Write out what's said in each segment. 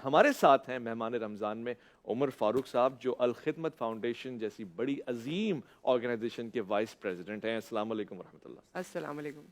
ہمارے ساتھ ہیں مہمان رمضان میں عمر فاروق صاحب، جو الخدمت فاؤنڈیشن جیسی بڑی عظیم آرگنائزیشن کے وائس پریزیڈنٹ ہیں۔ السلام علیکم ورحمۃ اللہ۔ السلام علیکم۔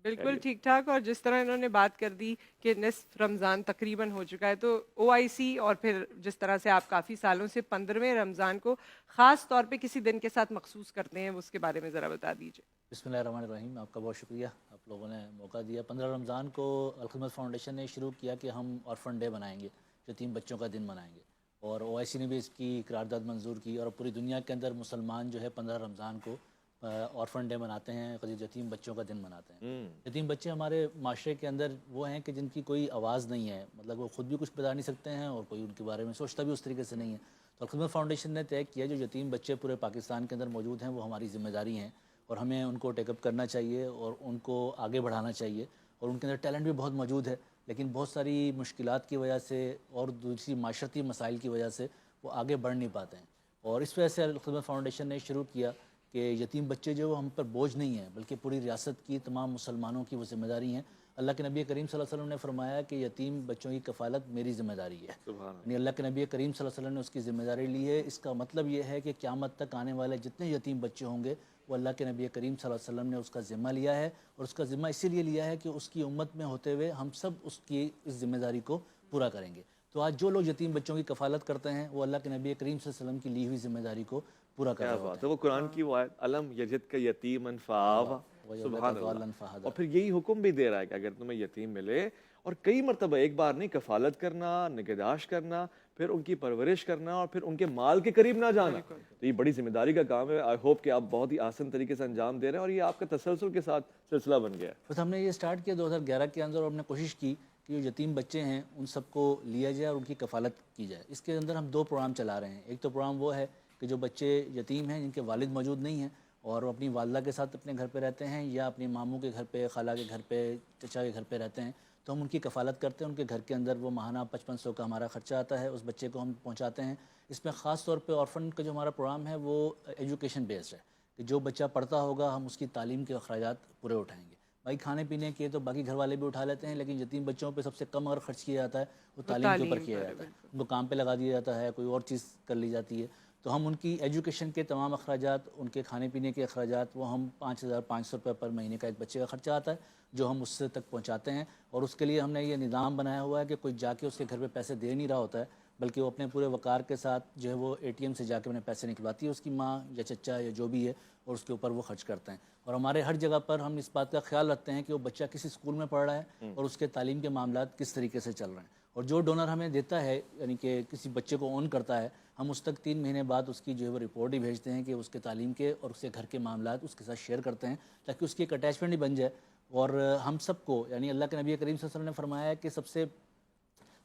بالکل خیریت؟ ٹھیک ٹھاک، اور جس طرح انہوں نے بات کر دی کہ نصف رمضان تقریباً ہو چکا ہے، تو او آئی سی اور پھر جس طرح سے آپ کافی سالوں سے 15ویں رمضان کو خاص طور پہ کسی دن کے ساتھ مخصوص کرتے ہیں، اس کے بارے میں ذرا بتا دیجیے۔ بسم اللہ الرحمن الرحیم۔ آپ کا بہت شکریہ، آپ لوگوں نے موقع دیا۔ 15 رمضان کو الخدمت فاؤنڈیشن نے شروع کیا کہ ہم آرفن ڈے منائیں گے، یتیم بچوں کا دن منائیں گے، اور او آئی سی نے بھی اس کی قرارداد منظور کی، اور پوری دنیا کے اندر مسلمان جو ہے 15 رمضان کو آرفن ڈے مناتے ہیں، یتیم بچوں کا دن مناتے ہیں۔ یتیم بچے ہمارے معاشرے کے اندر وہ ہیں کہ جن کی کوئی آواز نہیں ہے، مطلب وہ خود بھی کچھ بتا نہیں سکتے ہیں اور کوئی ان کے بارے میں سوچتا بھی اس طریقے سے نہیں ہے۔ تو الخدمت فاؤنڈیشن نے طے کیا جو یتیم بچے پورے پاکستان کے اندر موجود ہیں وہ ہماری ذمہ داری ہیں، اور ہمیں ان کو ٹیک اپ کرنا چاہیے اور ان کو آگے بڑھانا چاہیے۔ اور ان کے اندر ٹیلنٹ بھی بہت موجود ہے، لیکن بہت ساری مشکلات کی وجہ سے اور دوسری معاشرتی مسائل کی وجہ سے وہ آگے بڑھ نہیں پاتے ہیں، اور اس وجہ سے الخدمت فاؤنڈیشن نے شروع کیا کہ یتیم بچے جو ہم پر بوجھ نہیں ہیں بلکہ پوری ریاست کی تمام مسلمانوں کی وہ ذمہ داری ہیں۔ اللہ کے نبی کریم صلی اللہ علیہ وسلم نے فرمایا کہ یتیم بچوں کی کفالت میری ذمہ داری ہے، سبحان یعنی اللہ کے نبی کریم صلی اللہ علیہ وسلم نے اس کی ذمہ داری لی ہے۔ اس کا مطلب یہ ہے کہ قیامت تک آنے والے جتنے یتیم بچے ہوں گے وہ اللہ کے نبی کریم صلی اللہ علیہ وسلم نے اس کا ذمہ لیا ہے، اور اس کا ذمہ اسی لیے لیا ہے کہ اس کی امت میں ہوتے ہوئے ہم سب اس کی اس ذمہ داری کو پورا کریں گے۔ تو آج جو لوگ یتیم بچوں کی کفالت کرتے ہیں وہ اللہ کے نبی کریم صلی اللہ علیہ وسلم کی لی ہوئی ذمہ داری کو پورا کر کیا رہے ہوتے بات ہیں۔ ہے، وہ قرآن کی وہ آیت الم یجد کا یتیما فآویٰ، سبحان اللہ۔ اور پھر یہی حکم بھی دے رہا ہے کہ اگر تمہیں یتیم ملے، اور کئی مرتبہ ایک بار نہیں، کفالت کرنا، نگہداشت کرنا، پھر ان کی پرورش کرنا، اور پھر ان کے مال کے قریب نہ جانا، تو یہ بڑی ذمہ داری کا کام ہے۔ آئی ہوپ کہ آپ بہت ہی آسان طریقے سے انجام دے رہے ہیں، اور یہ آپ کا تسلسل کے ساتھ سلسلہ بن گیا ہے۔ بس ہم نے یہ سٹارٹ کیا 2011 کے اندر، اور ہم نے کوشش کی کہ جو یتیم بچے ہیں ان سب کو لیا جائے اور ان کی کفالت کی جائے۔ اس کے اندر ہم 2 پروگرام چلا رہے ہیں۔ ایک تو پروگرام وہ ہے کہ جو بچے یتیم ہیں جن کے والد موجود نہیں ہیں اور وہ اپنی والدہ کے ساتھ اپنے گھر پہ رہتے ہیں یا اپنی ماموں کے گھر پہ، خالہ کے گھر پہ، چچا کے گھر پہ رہتے ہیں، تو ہم ان کی کفالت کرتے ہیں۔ ان کے گھر کے اندر وہ ماہانہ 5500 کا ہمارا خرچہ آتا ہے، اس بچے کو ہم پہنچاتے ہیں۔ اس میں خاص طور پہ آرفن کا جو ہمارا پروگرام ہے وہ ایجوکیشن بیسڈ ہے، کہ جو بچہ پڑھتا ہوگا ہم اس کی تعلیم کے اخراجات پورے اٹھائیں گے۔ بھائی کھانے پینے کے تو باقی گھر والے بھی اٹھا لیتے ہیں، لیکن یتیم بچوں پہ سب سے کم اگر خرچ کیا جاتا ہے وہ تعلیم کے اوپر کیا جاتا ہے، ان کو کام پہ لگا دیا جاتا ہے، کوئی اور چیز کر لی جاتی ہے۔ تو ہم ان کی ایجوکیشن کے تمام اخراجات، ان کے کھانے پینے کے اخراجات، وہ ہم 5500 روپے پر مہینے کا ایک بچے کا خرچہ آتا ہے جو ہم اس سے تک پہنچاتے ہیں۔ اور اس کے لیے ہم نے یہ نظام بنایا ہوا ہے کہ کوئی جا کے اس کے گھر پہ پیسے دے نہیں رہا ہوتا ہے، بلکہ وہ اپنے پورے وقار کے ساتھ جو ہے وہ اے ٹی ایم سے جا کے انہیں پیسے نکلواتی ہے اس کی ماں یا چچا یا جو بھی ہے، اور اس کے اوپر وہ خرچ کرتے ہیں۔ اور ہمارے ہر جگہ پر ہم اس بات کا خیال رکھتے ہیں کہ وہ بچہ کس اسکول میں پڑھ رہا ہے اور اس کے تعلیم کے معاملات کس طریقے سے چل رہے ہیں۔ اور جو ڈونر ہمیں دیتا ہے، یعنی کہ کسی بچے کو اون کرتا ہے، ہم اس تک 3 مہینے بعد اس کی جو ہے وہ رپورٹ ہی بھیجتے ہیں کہ اس کے تعلیم کے اور اس کے گھر کے معاملات اس کے ساتھ شیئر کرتے ہیں، تاکہ اس کی ایک اٹیچمنٹ ہی بن جائے۔ اور ہم سب کو، یعنی اللہ کے نبی کریم صلی اللہ علیہ وسلم نے فرمایا ہے کہ سب سے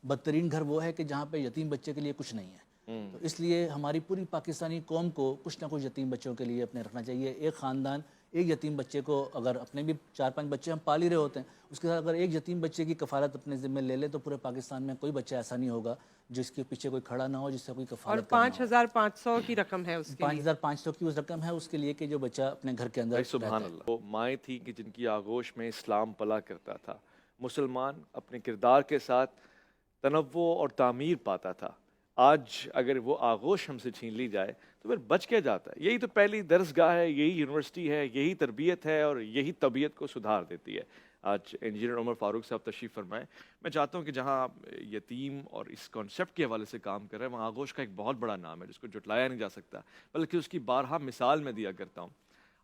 بدترین گھر وہ ہے کہ جہاں پہ یتیم بچے کے لیے کچھ نہیں ہے۔ تو اس لیے ہماری پوری پاکستانی قوم کو کچھ نہ کچھ یتیم بچوں کے لیے اپنے رکھنا چاہیے۔ ایک خاندان ایک یتیم بچے کو، اگر اپنے بھی 4-5 بچے ہم پال ہی رہے ہوتے ہیں، اس کے ساتھ اگر ایک یتیم بچے کی کفالت اپنے ذمہ لے لے تو پورے پاکستان میں کوئی بچہ ایسا نہیں ہوگا جس کے پیچھے کوئی کھڑا نہ ہو، جس سے کوئی اور کفالت کرنا ہو۔ 5500 کی رقم ہے اس کے لیے۔ 5500 کی اس رقم ہے اس کے لیے کہ جو بچہ اپنے گھر کے اندر بھائی رہتا سبحان ہے۔ اللہ، وہ مائیں تھیں کہ جن کی آغوش میں اسلام پلا کرتا تھا، مسلمان اپنے کردار کے ساتھ تنوع اور تعمیر پاتا تھا۔ آج اگر وہ آغوش ہم سے چھین لی جائے تو پھر بچ کیا جاتا ہے؟ یہی تو پہلی درس گاہ ہے، یہی یونیورسٹی ہے، یہی تربیت ہے، اور یہی طبیعت کو سدھار دیتی ہے۔ آج انجینئر عمر فاروق صاحب تشریف فرمائیں۔ میں چاہتا ہوں کہ جہاں آپ یتیم اور اس کانسیپٹ کے حوالے سے کام کر رہے ہیں، وہاں آغوش کا ایک بہت بڑا نام ہے جس کو جٹلایا نہیں جا سکتا، بلکہ اس کی بارہا مثال میں دیا کرتا ہوں۔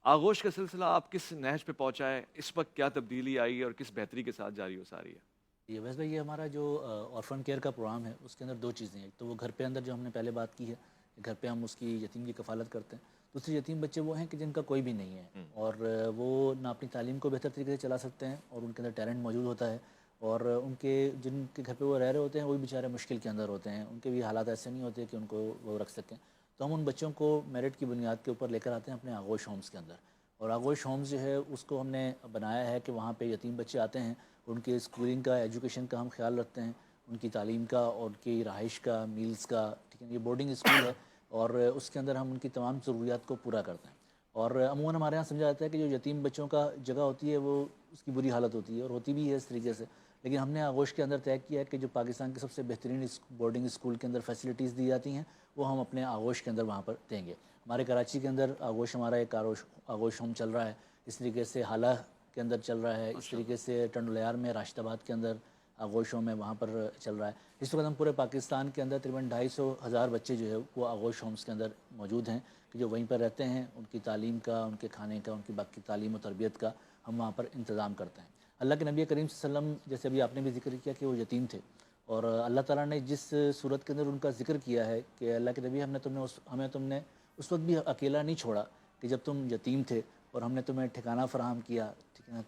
آغوش کا سلسلہ آپ کس نہج پہ پہنچا ہے؟ اس وقت کیا تبدیلی آئی اور کس بہتری کے ساتھ جاری ہو ساری ہے؟ یہ ویسے بھائی، یہ ہمارا جو آرفن کیئر کا پروگرام ہے اس کے اندر 2 چیزیں ہیں۔ ایک تو وہ گھر پہ اندر جو ہم نے پہلے بات کی ہے، گھر پہ ہم اس کی یتیم کی کفالت کرتے ہیں۔ دوسرے یتیم بچے وہ ہیں کہ جن کا کوئی بھی نہیں ہے اور وہ نہ اپنی تعلیم کو بہتر طریقے سے چلا سکتے ہیں، اور ان کے اندر ٹیلنٹ موجود ہوتا ہے، اور ان کے جن کے گھر پہ وہ رہ رہے ہوتے ہیں وہ بھی بیچارے مشکل کے اندر ہوتے ہیں، ان کے بھی حالات ایسے نہیں ہوتے کہ ان کو وہ رکھ سکیں۔ تو ہم ان بچوں کو میرٹ کی بنیاد کے اوپر لے کر آتے ہیں اپنے آغوش ہومز کے اندر، اور آغوش ہومز جو ہے اس کو ہم نے بنایا ہے کہ وہاں پہ یتیم بچے آتے ہیں، ان کے اسکولنگ کا، ایجوکیشن کا ہم خیال رکھتے ہیں، ان کی تعلیم کا اور ان کی رہائش کا، میلز کا، ٹھیک ہے، یہ بورڈنگ اسکول ہے، اور اس کے اندر ہم ان کی تمام ضروریات کو پورا کرتے ہیں۔ اور عموماً ہمارے یہاں سمجھا جاتا ہے کہ جو یتیم بچوں کا جگہ ہوتی ہے وہ اس کی بری حالت ہوتی ہے، اور ہوتی بھی ہے اس طریقے سے، لیکن ہم نے آغوش کے اندر طے کیا ہے کہ جو پاکستان کے سب سے بہترین بورڈنگ اسکول کے اندر فیسلٹیز دی جاتی ہیں وہ ہم اپنے آغوش کے اندر وہاں پر دیں گے. ہمارے کراچی کے اندر آغوش ہمارا ایک آغوش ہوم چل رہا ہے, اس طریقے سے حالہ کے اندر چل رہا ہے, اس طریقے سے ٹنڈولیار میں راشد آباد کے اندر آغوش ہوم ہے وہاں پر چل رہا ہے. اس وقت ہم پورے پاکستان کے اندر تقریباً 250,000 بچے جو ہے وہ آغوش ہومس کے اندر موجود ہیں کہ جو وہیں پر رہتے ہیں. ان کی تعلیم کا, ان کے کھانے کا, ان کی باقی تعلیم و تربیت کا ہم وہاں پر انتظام کرتے ہیں. اللہ کے نبی کریم صلی اللہ علیہ وسلم, جیسے ابھی آپ نے بھی ذکر کیا کہ وہ یتیم تھے, اور اللہ تعالیٰ نے جس صورت کے اندر ان کا ذکر کیا ہے کہ اللہ کے نبی ہمیں تم نے اس وقت بھی اکیلا نہیں چھوڑا کہ جب تم یتیم تھے, اور ہم نے تمہیں ٹھکانہ فراہم کیا, ٹھیک ہے,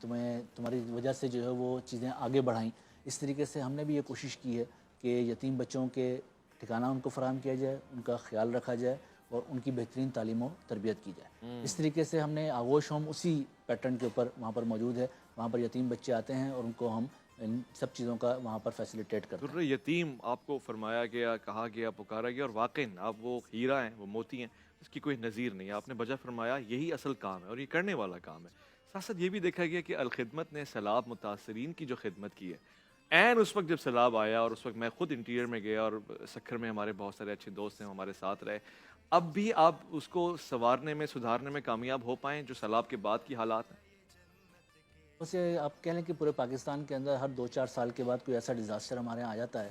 تمہاری وجہ سے جو ہے وہ چیزیں آگے بڑھائیں. اس طریقے سے ہم نے بھی یہ کوشش کی ہے کہ یتیم بچوں کے ٹھکانہ ان کو فراہم کیا جائے, ان کا خیال رکھا جائے اور ان کی بہترین تعلیم و تربیت کی جائے. اس طریقے سے ہم نے آغوش ہوم اسی پیٹرن کے اوپر وہاں پر موجود ہے. وہاں پر یتیم بچے آتے ہیں اور ان کو ہم ان سب چیزوں کا وہاں پر فیسیلیٹیٹ کرتے ہیں. در یتیم آپ کو فرمایا گیا, کہا گیا, پکارا گیا, اور واقعی آپ وہ ہیرا ہیں, وہ موتی ہیں, اس کی کوئی نظیر نہیں. آپ نے بجا فرمایا یہی اصل کام ہے اور یہ کرنے والا کام ہے. ساتھ ساتھ یہ بھی دیکھا گیا کہ الخدمت نے سیلاب متاثرین کی جو خدمت کی ہے, این اس وقت جب سیلاب آیا, اور اس وقت میں خود انٹیریئر میں گیا, اور سکھر میں ہمارے بہت سارے اچھے دوست ہیں ہمارے ساتھ رہے, اب بھی آپ اس کو سنوارنے میں, سدھارنے میں کامیاب ہو پائیں جو سیلاب کے بعد کی حالات ہیں؟ اسے آپ کہہ لیں کہ پورے پاکستان کے اندر ہر 2-4 سال کے بعد کوئی ایسا ڈیزاسٹر ہمارے یہاں آ جاتا ہے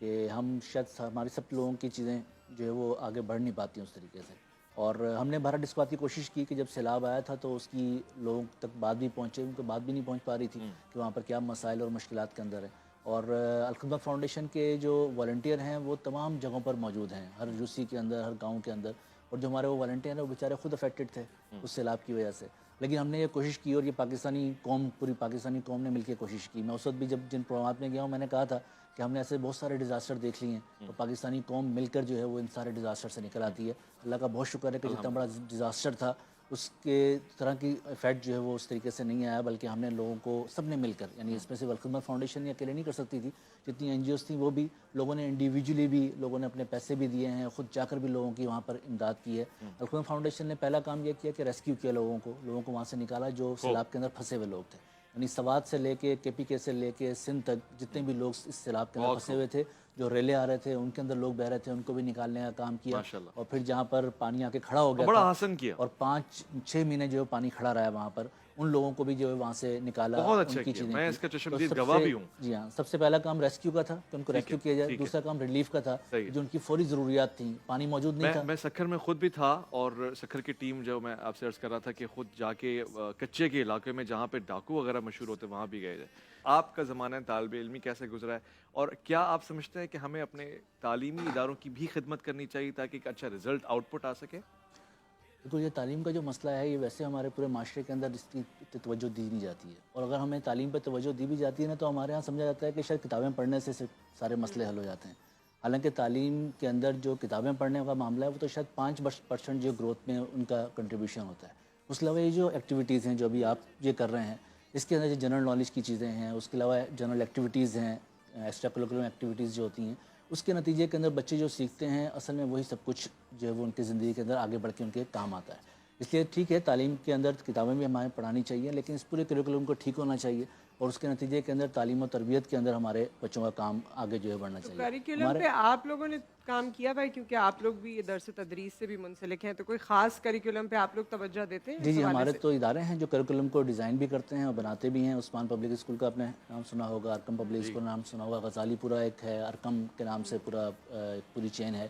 کہ ہم شاید ہماری سب لوگوں کی چیزیں جو ہے وہ آگے بڑھ نہیں پاتی ہیں اس طریقے سے. اور ہم نے بہرحال اس بات کی کوشش کی کہ جب سیلاب آیا تھا تو اس کی لوگوں تک بات بھی پہنچے, ان کو بات بھی نہیں پہنچ پا رہی تھی کہ وہاں پر کیا مسائل اور مشکلات کے اندر ہے. اور الخدمت فاؤنڈیشن کے جو والنٹیئر ہیں وہ تمام جگہوں پر موجود ہیں, ہر یوسی کے اندر, ہر گاؤں کے اندر. اور جو ہمارے وہ والنٹیئر ہیں وہ بیچارے خود افیکٹڈ تھے اس سیلاب کی وجہ سے, لیکن ہم نے یہ کوشش کی, اور یہ پاکستانی قوم, پوری پاکستانی قوم نے مل کے کوشش کی. میں اس وقت بھی جب جن پروگرامات میں گیا ہوں میں نے کہا تھا کہ ہم نے ایسے بہت سارے ڈیزاسٹر دیکھ لیے ہیں, اور پاکستانی قوم مل کر جو ہے وہ ان سارے ڈیزاسٹر سے نکل آتی ہے. اللہ کا بہت شکر ہے کہ جتنا بڑا ڈیزاسٹر تھا اس کے طرح کی افیکٹ جو ہے وہ اس طریقے سے نہیں آیا, بلکہ ہم نے لوگوں کو, سب نے مل کر, یعنی اس میں سے الخدمت فاؤنڈیشن یہ اکیلے نہیں کر سکتی تھی, جتنی این جی اوز تھیں وہ بھی لوگوں نے انڈیویجولی بھی لوگوں نے اپنے پیسے بھی دیے ہیں, خود جا کر بھی لوگوں کی وہاں پر امداد کی ہے. الخدمت فاؤنڈیشن نے پہلا کام یہ کیا کہ ریسکیو کیا لوگوں کو وہاں سے نکالا جو سیلاب کے اندر پھنسے ہوئے لوگ تھے. یعنی سوات سے لے کے کے پی کے سے لے کے سندھ تک جتنے بھی لوگ اس سیلاب کے اندر پھنسے ہوئے تھے, جو ریلے آ رہے تھے ان کے اندر لوگ بہ رہے تھے, ان کو بھی نکالنے کا کام کیا. اور پھر جہاں پر پانی آ کے کھڑا ہو گیا بڑا تھا, حسن کیا, اور 5-6 مہینے جو پانی کھڑا رہا ہے وہاں پر, ان لوگوں کو بھی جو ہے وہاں سے نکالا. بہت اچھا ان کی کیا, چیزیں میں کی. اس کا تو چشمدید گواہ بھی ہوں. جی ہاں, سب سے پہلا کام ریسکیو کا تھا کہ ان کو ریسکیو کیا جائے. دوسرا کام ریلیف کا تھا جو ان کی فوری ضروریات تھیں, پانی موجود نہیں تھا. میں سکھر میں خود بھی تھا, اور سکھر کی ٹیم جو میں آپ سے عرض کر رہا تھا کہ خود جا کے کچے کے علاقے میں جہاں پہ ڈاکو وغیرہ مشہور ہوتے وہاں بھی گئے تھے. آپ کا زمانہ طالب علمی کیسے گزرا ہے, اور کیا آپ سمجھتے ہیں کہ ہمیں اپنے تعلیمی اداروں کی بھی خدمت کرنی چاہیے تاکہ ایک اچھا رزلٹ آؤٹ پٹ آ سکے؟ تو یہ تعلیم کا جو مسئلہ ہے یہ ویسے ہمارے پورے معاشرے کے اندر اس کی توجہ دی نہیں جاتی ہے, اور اگر ہمیں تعلیم پہ توجہ دی بھی جاتی ہے نا تو ہمارے ہاں سمجھا جاتا ہے کہ شاید کتابیں پڑھنے سے سارے مسئلے حل ہو جاتے ہیں. حالانکہ تعلیم کے اندر جو کتابیں پڑھنے کا معاملہ ہے وہ تو شاید 5% جو گروتھ میں ان کا کنٹریبیوشن ہوتا ہے. اس کے علاوہ یہ جو ایکٹیویٹیز ہیں جو ابھی آپ یہ کر رہے ہیں, اس کے اندر جو جنرل نالج کی چیزیں ہیں, اس کے علاوہ جنرل ایکٹیویٹیز ہیں, ایکسٹرا کریکولم ایکٹیویٹیز جو ہوتی ہیں, اس کے نتیجے کے اندر بچے جو سیکھتے ہیں اصل میں وہی سب کچھ جو ہے وہ ان کی زندگی کے اندر آگے بڑھ کے ان کے کام آتا ہے. اس لیے ٹھیک ہے تعلیم کے اندر کتابیں بھی ہمیں پڑھانی چاہیے, لیکن اس پورے کریکولم کو ٹھیک ہونا چاہیے, اور اس کے نتیجے کے اندر تعلیم و تربیت کے اندر ہمارے بچوں کا کام آگے جو ہے بڑھنا چاہیے. کریکولم پہ آپ لوگوں نے کام کیا بھائی, کیونکہ آپ لوگ بھی درس تدریس سے بھی منسلک ہیں, تو کوئی خاص کریکولم پہ آپ لوگ توجہ دیتے ہیں؟ جی ہمارے تو ادارے ہیں جو کریکولم کو ڈیزائن بھی کرتے ہیں اور بناتے بھی ہیں. عثمان پبلک اسکول کا آپ نے نام سنا ہوگا, ارکم پبلک اسکول کا نام سنا ہوگا, غزالی پورا ایک ہے, ارکم کے نام سے پوری چین ہے.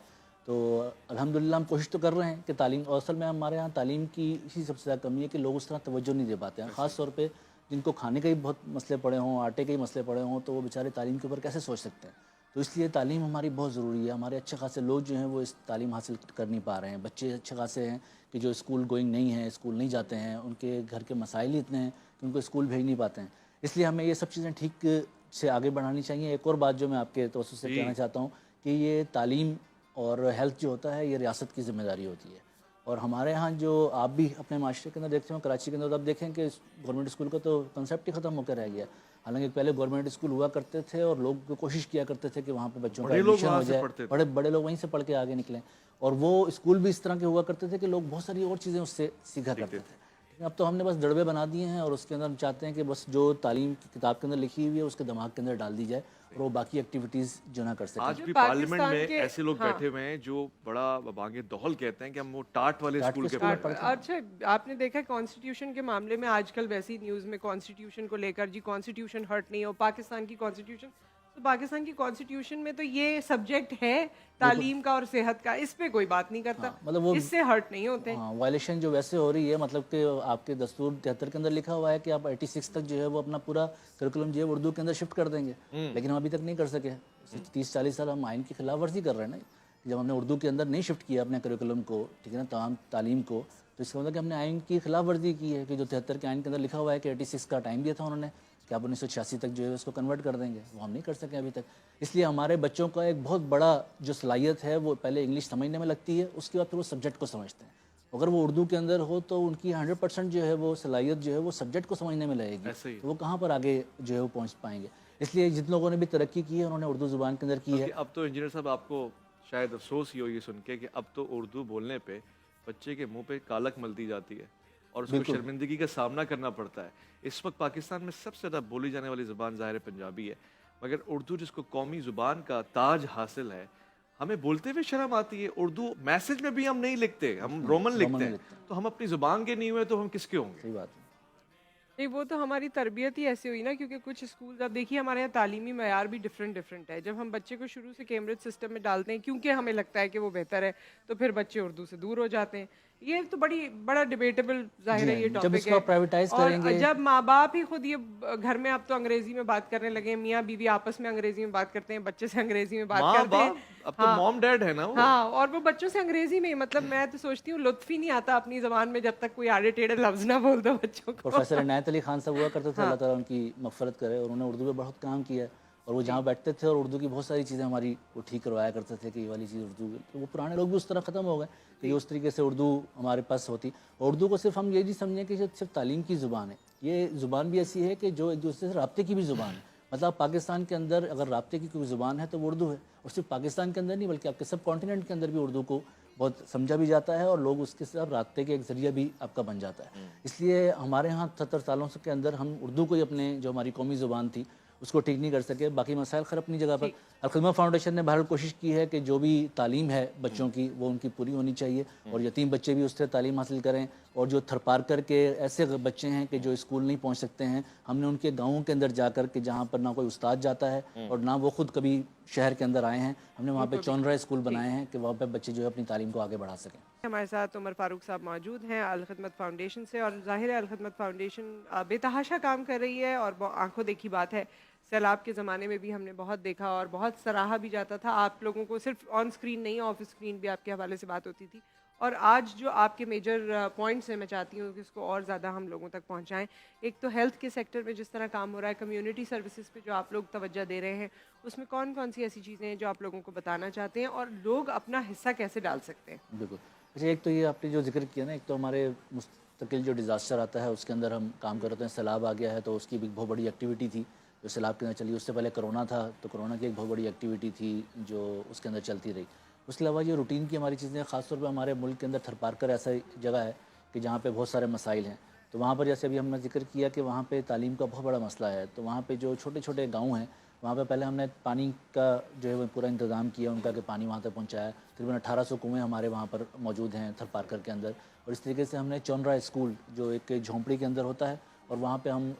تو الحمدللہ ہم کوشش تو کر رہے ہیں کہ تعلیم, اور اصل میں ہمارے ہاں تعلیم کی اسی سب سے زیادہ کمی ہے کہ لوگ اس طرح توجہ نہیں دے پاتے ہیں, خاص طور پہ جن کو کھانے کے ہی بہت مسئلے پڑے ہوں, آٹے کے ہی مسئلے پڑے ہوں, تو وہ بیچارے تعلیم کے اوپر کیسے سوچ سکتے ہیں. تو اس لیے تعلیم ہماری بہت ضروری ہے. ہمارے اچھے خاصے لوگ جو ہیں وہ اس تعلیم حاصل کر نہیں پا رہے ہیں. بچے اچھے خاصے ہیں کہ جو اسکول گوئنگ نہیں ہیں, اسکول نہیں جاتے ہیں, ان کے گھر کے مسائل ہی اتنے ہیں کہ ان کو اسکول بھیج نہیں پاتے ہیں. اس لیے ہمیں یہ سب چیزیں ٹھیک سے آگے بڑھانی چاہیے. ایک اور بات جو میں آپ کے توسط سے کہنا چاہتا ہوں کہ یہ تعلیم اور ہیلتھ جو ہوتا ہے یہ ریاست کی ذمہ داری ہوتی ہے. اور ہمارے ہاں جو آپ بھی اپنے معاشرے کے اندر دیکھتے ہوں, کراچی کے اندر تو آپ دیکھیں کہ گورنمنٹ اسکول کا تو کنسیپٹ ہی ختم ہو کر رہ گیا. حالانکہ پہلے گورنمنٹ اسکول ہوا کرتے تھے اور لوگ کوشش کیا کرتے تھے کہ وہاں پہ بچوں کا ایڈمیشن ہو جائے, بڑے لوگ وہیں سے پڑھ کے آگے نکلیں, اور وہ اسکول بھی اس طرح کے ہوا کرتے تھے کہ لوگ بہت ساری اور چیزیں اس سے سیکھا کرتے تھے. اب تو ہم نے بس دڑبے بنا دیے ہیں اور اس کے اندر ہم چاہتے ہیں کہ بس جو تعلیم کی کتاب کے اندر لکھی ہوئی ہے اس کے دماغ کے اندر ڈال دی جائے اور وہ باقی ایکٹیویٹیز جو نہ کر سکیں. آج بھی پاکستان پارلیمنٹ میں کے- ایسے لوگ ہاں۔ بیٹھے ہوئے ہیں جو بڑا بانگ دہل کہتے ہیں کہ ہم وہ ٹاٹ والے اسکول کے اسکول پڑھ رہے ہیں. اچھا آپ نے دیکھا کانسٹیٹیوشن کے معاملے میں آج کل ویسی نیوز میں کانسٹیٹیوشن کو لے کر جی کانسٹیٹیوشن ہرٹ نہیں ہو پاکستان کی کانسٹیٹیوشن، تو پاکستان کی کانسٹیٹیوشن میں تو یہ سبجیکٹ ہے تعلیم کا اور صحت کا، اس پہ کوئی بات نہیں کرتا، مطلب وہ اس سے ہرٹ نہیں ہوتے. ہاں وائلیشن جو ویسے ہو رہی ہے، مطلب کہ آپ کے دستور 73 کے اندر لکھا ہوا ہے کہ آپ 86 تک جو ہے وہ اپنا پورا کریکولم جو ہے اردو کے اندر شفٹ کر دیں گے، لیکن ہم ابھی تک نہیں کر سکے. 30-40 سال ہم آئین کی خلاف ورزی کر رہے ہیں نا. جب ہم نے اردو کے اندر نہیں شفٹ کیا اپنے کریکولم کو، ٹھیک ہے نا، تمام تعلیم کو، تو اس کا مطلب کہ ہم نے آئین کی خلاف ورزی کی ہے کہ جو 73 کے آئین کے اندر لکھا ہوا ہے کہ 86 کا ٹائم دیا تھا انہوں نے کہ آپ 1986 تک جو ہے اس کو کنورٹ کر دیں گے، وہ ہم نہیں کر سکے ابھی تک. اس لیے ہمارے بچوں کا ایک بہت بڑا جو صلاحیت ہے وہ پہلے انگلش سمجھنے میں لگتی ہے، اس کے بعد پھر وہ سبجیکٹ کو سمجھتے ہیں. اگر وہ اردو کے اندر ہو تو ان کی 100% جو ہے وہ صلاحیت جو ہے وہ سبجیکٹ کو سمجھنے میں لگے گی، ایسے ہی تو وہ کہاں پر آگے جو ہے وہ پہنچ پائیں گے. اس لیے جن لوگوں نے بھی ترقی کی ہے انہوں نے اردو زبان کے اندر کی ہے. کہ اب تو انجینئر صاحب آپ کو شاید افسوس ہی ہو یہ سن کے کہ اب تو اردو بولنے پہ بچے کے منہ پہ کالک ملتی جاتی ہے اور اس کو شرمندگی کا سامنا کرنا پڑتا ہے. اس وقت پاکستان میں سب سے زیادہ بولی جانے والی زبان ظاہر پنجابی ہے، مگر اردو جس کو قومی زبان کا تاج حاصل ہے، ہمیں بولتے ہوئے شرم آتی ہے. اردو میسج میں بھی ہم نہیں لکھتے، ہم رومن لکھتے ہیں، تو ہم اپنی زبان کے نہیں ہوئے تو ہم کس کے ہوں گے؟ صحیح بات ہے. نہیں وہ تو ہماری تربیت ہی ایسی ہوئی نا، کیونکہ کچھ اسکول اب دیکھیے ہمارے یہاں تعلیمی معیار بھی ڈفرینٹ ہے. جب ہم بچے کو شروع سے کیمبرج سسٹم میں ڈالتے ہیں کیونکہ ہمیں لگتا ہے کہ وہ بہتر ہے، تو پھر بچے اردو سے دور ہو جاتے ہیں. یہ تو بڑا ڈیبیٹیبل ظاہر ہے یہ جب ٹاپک اس کو پرائیویٹائز اور کریں گے، جب ماں باپ ہی خود یہ گھر میں اب تو انگریزی میں بات کرنے لگے ہیں، میاں بیوی آپس میں انگریزی میں بات کرتے ہیں، بچے سے انگریزی میں بات ماں کرتے ہیں. باپ اب تو موم ڈیڈ ہے نا وہ. ہاں اور وہ بچوں سے انگریزی میں، مطلب میں تو سوچتی ہوں لطف ہی نہیں آتا اپنی زبان میں جب تک کوئی آڑے ٹیڑھے لفظ نہ بول دو بچوں کو. پروفیسر عنایت علی خان صاحب ہوا کرتے تھے، اللہ تعالیٰ ان کی مغفرت کرے، اور انہوں نے اردو پہ بہت کام کیا ہے. اور وہ جہاں بیٹھتے تھے اور اردو کی بہت ساری چیزیں ہماری وہ ٹھیک کروایا کرتے تھے کہ یہ والی چیز اردو، تو وہ پرانے لوگ بھی اس طرح ختم ہو گئے کہ اس طریقے سے اردو ہمارے پاس ہوتی. اردو کو صرف ہم یہ نہیں سمجھیں کہ صرف تعلیم کی زبان ہے، یہ زبان بھی ایسی ہے کہ جو ایک دوسرے سے رابطے کی بھی زبان ہے. مطلب پاکستان کے اندر اگر رابطے کی کوئی زبان ہے تو وہ اردو ہے، اور صرف پاکستان کے اندر نہیں بلکہ آپ کے سب کانٹیننٹ کے اندر بھی اردو کو بہت سمجھا بھی جاتا ہے اور لوگ اس کے ساتھ رابطے کے ایک ذریعہ بھی آپ کا بن جاتا ہے. اس لیے ہمارے ہاں 70 سالوں کے اندر ہم اردو کو ہی اپنے جو ہماری قومی زبان تھی اس کو ٹھیک نہیں کر سکے. باقی مسائل خیر اپنی جگہ پر. الخدمت فاؤنڈیشن نے بہرحال کوشش کی ہے کہ جو بھی تعلیم ہے بچوں کی وہ ان کی پوری ہونی چاہیے اور یتیم بچے بھی اس سے تعلیم حاصل کریں. اور جو تھر پار کر کے ایسے بچے ہیں کہ جو اسکول نہیں پہنچ سکتے ہیں، ہم نے ان کے گاؤں کے اندر جا کر کے جہاں پر نہ کوئی استاد جاتا ہے اور نہ وہ خود کبھی شہر کے اندر آئے ہیں، ہم نے وہاں پہ چونرا اسکول بنائے ہیں کہ وہاں پہ بچے جو ہے اپنی تعلیم کو آگے بڑھا سکیں. ہمارے ساتھ عمر فاروق صاحب موجود ہیں الخدمت فاؤنڈیشن سے، اور ظاہر ہے الخدمت فاؤنڈیشن بے تحاشا کام کر رہی ہے اور آنکھوں دیکھی بات ہے. سیلاب کے زمانے میں بھی ہم نے بہت دیکھا اور بہت سراہا بھی جاتا تھا. آپ لوگوں کو صرف آن اسکرین نہیں، آف اسکرین بھی آپ کے حوالے سے بات ہوتی تھی. اور آج جو آپ کے میجر پوائنٹس ہیں میں چاہتی ہوں کہ اس کو اور زیادہ ہم لوگوں تک پہنچائیں. ایک تو ہیلتھ کے سیکٹر میں جس طرح کام ہو رہا ہے، کمیونٹی سروسز پہ جو آپ لوگ توجہ دے رہے ہیں، اس میں کون کون سی ایسی چیزیں ہیں جو آپ لوگوں کو بتانا چاہتے ہیں اور لوگ اپنا حصہ کیسے ڈال سکتے ہیں؟ بالکل. اچھا، ایک تو یہ آپ نے جو ذکر کیا نا، ایک تو ہمارے مستقل جو ڈیزاسٹر آتا ہے اس کے اندر ہم کام کرتے ہیں. سیلاب آ گیا ہے تو اس کی بھی بہت بڑی ایکٹیویٹی تھی جو سیلاب کے اندر چلی. اس سے پہلے کرونا تھا تو کرونا کی ایک بہت بڑی ایکٹیویٹی تھی جو اس کے اندر چلتی رہی. اس کے علاوہ یہ روٹین کی ہماری چیزیں، خاص طور پہ ہمارے ملک کے اندر تھر پارکر ایسا جگہ ہے کہ جہاں پہ بہت سارے مسائل ہیں. تو وہاں پر جیسے ابھی ہم نے ذکر کیا کہ وہاں پہ تعلیم کا بہت بڑا مسئلہ ہے، تو وہاں پہ جو چھوٹے چھوٹے گاؤں ہیں وہاں پہ پہلے ہم نے پانی کا جو ہے وہ پورا انتظام کیا ان کا کہ پانی وہاں تک پہنچایا. تقریباً 1800 کنویں ہمارے وہاں پر موجود ہیں تھر پارکر کے اندر. اور اس طریقے سے ہم نے چونرا اسکول جو ایک جھونپڑی کے اندر ہوتا ہے اور وہاں پہ ہم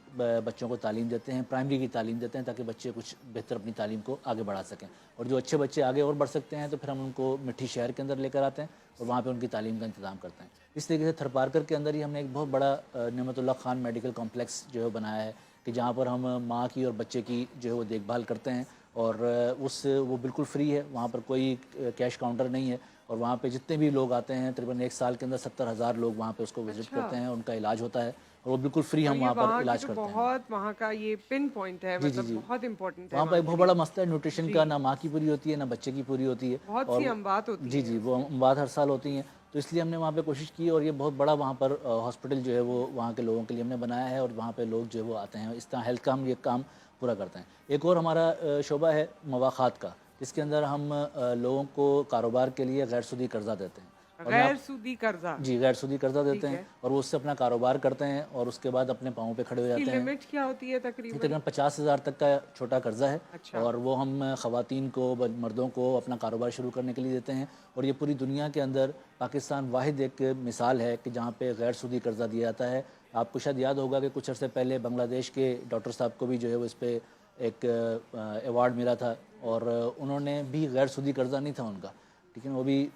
بچوں کو تعلیم دیتے ہیں، پرائمری کی تعلیم دیتے ہیں تاکہ بچے کچھ بہتر اپنی تعلیم کو آگے بڑھا سکیں. اور جو اچھے بچے آگے اور بڑھ سکتے ہیں تو پھر ہم ان کو مٹھی شہر کے اندر لے کر آتے ہیں اور وہاں پہ ان کی تعلیم کا انتظام کرتے ہیں. اس طریقے سے تھر پارکر کے اندر ہی ہم نے ایک بہت بڑا نعمت اللہ خان میڈیکل کمپلیکس جو ہے بنایا ہے کہ جہاں پر ہم ماں کی اور بچے کی جو ہے وہ دیکھ بھال کرتے ہیں اور وہ بالکل فری ہے. وہاں پر کوئی کیش کاؤنٹر نہیں ہے اور وہاں پہ جتنے بھی لوگ آتے ہیں تقریباً ایک سال کے اندر 70,000 لوگ وہاں پہ اس کو وزٹ کرتے ہیں، ان کا علاج ہوتا ہے اور وہ بالکل فری ہم وہاں پر علاج کرتے ہیں. بہت وہاں کا یہ پن پوائنٹ ہے، مطلب بہت امپورٹنٹ ہے. وہاں پہ ایک بہت بڑا مسئلہ ہے نیوٹریشن کا، نہ ماں کی پوری ہوتی ہے نہ بچے کی پوری ہوتی ہے. بہت سی اموات ہوتی ہیں. جی وہ اموات ہر سال ہوتی ہیں. تو اس لیے ہم نے وہاں پہ کوشش کی اور یہ بہت بڑا وہاں پر ہاسپٹل جو ہے وہ وہاں کے لوگوں کے لیے ہم نے بنایا ہے اور وہاں پہ لوگ جو ہے وہ آتے ہیں. اس طرح ہیلتھ کا ہم یہ کام پورا کرتے ہیں. ایک اور ہمارا شعبہ ہے مواخات کا، جس کے اندر ہم لوگوں کو کاروبار کے لیے غیر سودی قرضہ دیتے ہیں. غیر سودی قرضہ جی غیر سودی قرضہ دیتے ہیں ہے۔ اور وہ اس سے اپنا کاروبار کرتے ہیں اور اس کے بعد اپنے پاؤں پہ کھڑے ہو کی جاتے ہیں. لمٹ کیا ہوتی ہے تقریباً؟ تقریباً 50,000 تک کا چھوٹا قرضہ ہے اچھا۔ اور وہ ہم خواتین کو مردوں کو اپنا کاروبار شروع کرنے کے لیے دیتے ہیں. اور یہ پوری دنیا کے اندر پاکستان واحد ایک مثال ہے کہ جہاں پہ غیر سودی قرضہ دیا جاتا ہے. آپ کو شاید یاد ہوگا کہ کچھ عرصے پہلے بنگلہ دیش کے ڈاکٹر صاحب کو بھی جو ہے وہ اس پہ ایک ایوارڈ ملا تھا اور انہوں نے بھی غیر سودی قرضہ نہیں تھا ان کا، لیکن وہ بھی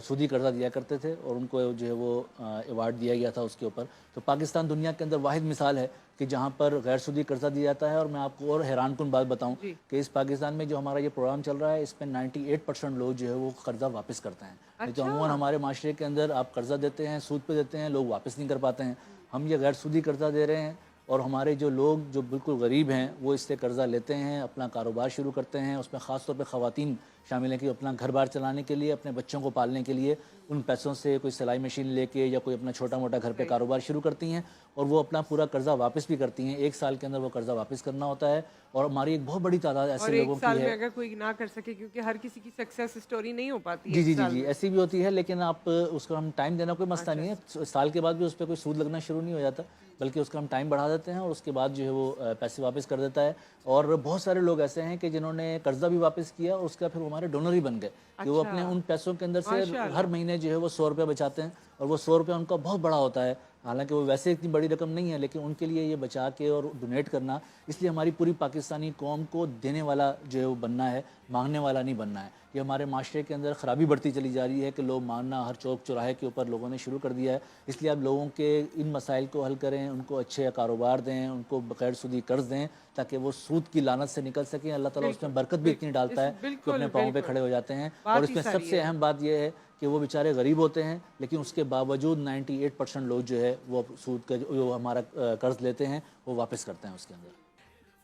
سودی قرضہ دیا کرتے تھے اور ان کو جو ہے وہ ایوارڈ دیا گیا تھا اس کے اوپر. تو پاکستان دنیا کے اندر واحد مثال ہے کہ جہاں پر غیر سودی قرضہ دیا جاتا ہے. اور میں آپ کو اور حیران کن بات بتاؤں کہ اس پاکستان میں جو ہمارا یہ پروگرام چل رہا ہے اس میں 98% لوگ جو ہے وہ قرضہ واپس کرتے ہیں. نہیں تو عموماً ہمارے معاشرے کے اندر آپ قرضہ دیتے ہیں، سود پہ دیتے ہیں، لوگ واپس نہیں کر پاتے ہیں. ہم یہ غیر سودی قرضہ دے رہے ہیں اور ہمارے جو لوگ جو بالکل غریب ہیں وہ اس سے قرضہ لیتے ہیں، اپنا کاروبار شروع کرتے ہیں. اس میں خاص طور پہ خواتین شامل ہیں کہ اپنا گھر بار چلانے کے لیے، اپنے بچوں کو پالنے کے لیے ان پیسوں سے کوئی سلائی مشین لے کے یا کوئی اپنا چھوٹا موٹا گھر پہ کاروبار شروع کرتی ہیں اور وہ اپنا پورا قرضہ واپس بھی کرتی ہیں. 1 سال کے اندر وہ قرضہ واپس کرنا ہوتا ہے. اور ہماری ایک بہت بڑی تعداد ایسے لوگوں کی ہے. اور 1 سال میں اگر کوئی نہ کر سکے، کیونکہ ہر کسی کی سکسیس سٹوری نہیں ہو پاتی. جی ایسی بھی ہوتی ہے، لیکن آپ اس کو ہم ٹائم دینا کوئی مسئلہ نہیں ہے. سال کے بعد بھی اس پہ کوئی سود لگنا شروع نہیں ہو جاتا، بلکہ اس کا ہم ٹائم بڑھا دیتے ہیں اور اس کے بعد جو ہے وہ پیسے واپس کر دیتا ہے. اور بہت سارے لوگ ایسے ہیں کہ جنہوں نے قرضہ بھی واپس کیا اور اس کا پھر وہ ہمارے ڈونر ہی بن گئے کہ وہ اپنے ان پیسوں کے اندر سے ہر مہینے جو ہے وہ 100 روپے بچاتے ہیں اور وہ 100 روپے ان کا بہت بڑا ہوتا ہے. حالانکہ وہ ویسے اتنی بڑی رقم نہیں ہے، لیکن ان کے لیے یہ بچا کے اور ڈونیٹ کرنا، اس لیے ہماری پوری پاکستانی قوم کو دینے والا جو ہے وہ بننا ہے، مانگنے والا نہیں بننا ہے. یہ ہمارے معاشرے کے اندر خرابی بڑھتی چلی جا رہی ہے کہ لوگ مانگنا ہر چوک چوراہے کے اوپر لوگوں نے شروع کر دیا ہے. اس لیے اب لوگوں کے ان مسائل کو حل کریں، ان کو اچھے کاروبار دیں، ان کو غیر سودی قرض دیں تاکہ وہ سود کی لعنت سے نکل سکیں. اللہ تعالیٰ اس میں برکت بھی اتنی ڈالتا ہے کہ اپنے پاؤں پہ کھڑے ہو جاتے ہیں. اور اس میں سب سے اہم بات یہ ہے کہ وہ بیچارے غریب ہوتے ہیں لیکن اس کے باوجود 98% لوگ جو ہے وہ سود کا جو ہمارا قرض لیتے ہیں وہ واپس کرتے ہیں اس کے اندر.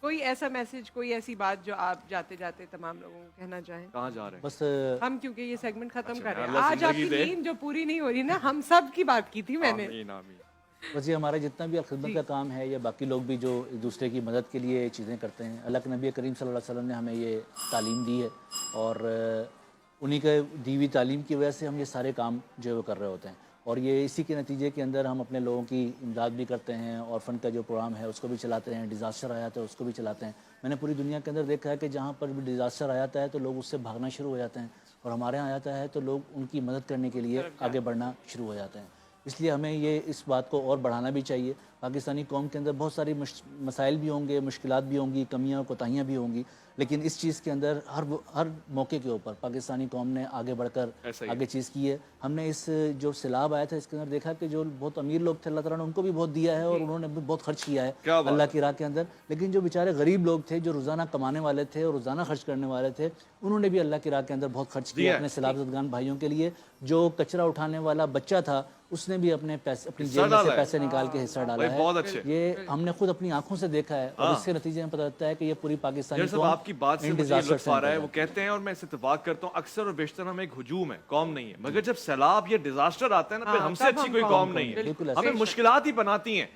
کوئی ایسا میسج، کوئی ایسی بات جو آپ جاتے جاتے تمام لوگوں کو کہنا چاہیں؟ کہاں جا رہے ہیں؟ بس ہم کیونکہ یہ سیگمنٹ ختم کر رہے ہیں، اللہ آج آپ کی زندگی دے. نیند جو پوری نہیں ہو رہی نا، ہم سب کی بات کی تھی میں نے. آمین آمین. بس یہ ہمارا جتنا بھی خدمت کا کام ہے یا باقی لوگ بھی جو ایک دوسرے کی مدد کے لیے چیزیں کرتے ہیں، اللہ کے نبی کریم صلی اللہ علیہ وسلم نے ہمیں یہ تعلیم دی ہے اور انہی کے دی ہوئی تعلیم کی وجہ سے ہم یہ سارے کام جو ہے وہ کر رہے ہوتے ہیں. اور یہ اسی کے نتیجے کے اندر ہم اپنے لوگوں کی امداد بھی کرتے ہیں. اور فن کا جو پروگرام ہے اس کو بھی چلاتے ہیں، ڈیزاسٹر آ جاتا ہے اس کو بھی چلاتے ہیں. میں نے پوری دنیا کے اندر دیکھا ہے کہ جہاں پر بھی ڈیزاسٹر آ جاتا ہے تو لوگ اس سے بھاگنا شروع ہو جاتے ہیں اور ہمارے یہاں آتا ہے تو لوگ ان کی مدد کرنے کے لیے آگے بڑھنا شروع ہو جاتے ہیں. اس لیے ہمیں یہ اس بات کو اور بڑھانا بھی چاہیے. پاکستانی قوم کے اندر بہت ساری مسائل بھی ہوں گے، مشکلات بھی ہوں گی، کمیاں اور کوتاہیاں بھی ہوں گی، لیکن اس چیز کے اندر ہر موقع کے اوپر پاکستانی قوم نے آگے بڑھ کر آگے چیز کی ہے. ہم نے اس جو سیلاب آیا تھا اس کے اندر دیکھا کہ جو بہت امیر لوگ تھے اللہ تعالیٰ نے ان کو بھی بہت دیا ہے اور انہوں نے بھی بہت خرچ کیا ہے اللہ کی راہ کے اندر. لیکن جو بیچارے غریب لوگ تھے جو روزانہ کمانے والے تھے اور روزانہ خرچ کرنے والے تھے، انہوں نے بھی اللہ کی راہ کے اندر بہت خرچ کیا اپنے سیلاب زدگان بھائیوں کے لیے. جو کچرا اٹھانے والا بچہ تھا اس نے بھی اپنے پیسے اپنی جیب میں سے پیسے نکال کے حصہ ڈالا ہے. یہ ہم نے خود اپنی آنکھوں سے دیکھا ہے اور اس کے نتیجے میں پتہ چلتا ہے کہ یہ پوری پاکستانی قوم آپ کی بات سے مجھے لطف آ رہا ہے. وہ کہتے ہیں اور میں اس اتفاق کرتا ہوں، اکثر اور بیشتر ہم ایک ہجوم ہے، قوم نہیں ہے. مگر جب سیلاب یا ڈیزاسٹر آتا ہے نا پھر ہم سے اچھی کوئی قوم نہیں ہے. ہمیں مشکلات ہی بناتی ہیں.